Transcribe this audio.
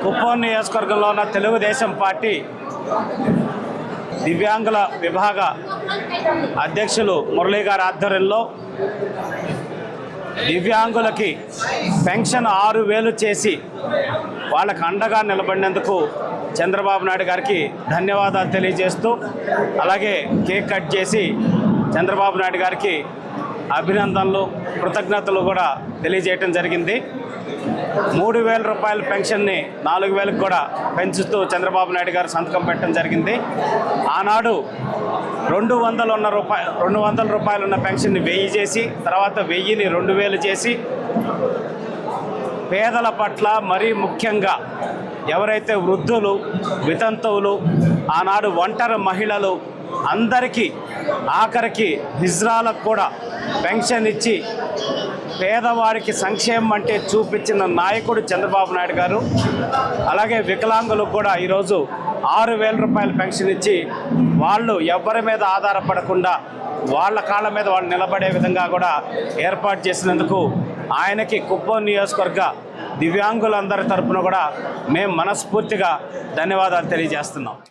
కుప్పం నియోజకవర్గంలో ఉన్న తెలుగుదేశం పార్టీ దివ్యాంగుల విభాగ అధ్యక్షులు మురళీ గారి ఆధ్వర్యంలో దివ్యాంగులకి పెన్షన్ 6,000 చేసి వాళ్ళకు అండగా నిలబడినందుకు చంద్రబాబు నాయుడు గారికి ధన్యవాదాలు తెలియజేస్తూ, అలాగే కేక్ కట్ చేసి చంద్రబాబు నాయుడు గారికి అభినందనలు, కృతజ్ఞతలు కూడా తెలియజేయటం జరిగింది. 3,000 రూపాయల పెన్షన్ని 4,000కి కూడా పెంచుతూ చంద్రబాబు నాయుడు గారు సంతకం పెట్టడం జరిగింది. ఆనాడు 200 రూపాయలు ఉన్న పెన్షన్ని 1000 చేసి, తర్వాత 1000ని 2,000 చేసి పేదల పట్ల మరీ ముఖ్యంగా ఎవరైతే వృద్ధులు, వితంతువులు, ఆనాడు ఒంటరి మహిళలు అందరికీ, ఆఖరికి హిజ్రాలకు కూడా పెన్షన్ ఇచ్చి పేదవారికి సంక్షేమం అంటే చూపించిన నాయకుడు చంద్రబాబు నాయుడు గారు. అలాగే వికలాంగులకు కూడా ఈరోజు 6,000 రూపాయల పెన్షన్ ఇచ్చి వాళ్ళు ఎవరి మీద ఆధారపడకుండా వాళ్ళ కాళ్ళ మీద వాళ్ళు నిలబడే విధంగా కూడా ఏర్పాటు చేసినందుకు ఆయనకి కుప్పం నియోజకవర్గ దివ్యాంగులందరి తరపున కూడా మేము మనస్ఫూర్తిగా ధన్యవాదాలు తెలియజేస్తున్నాం.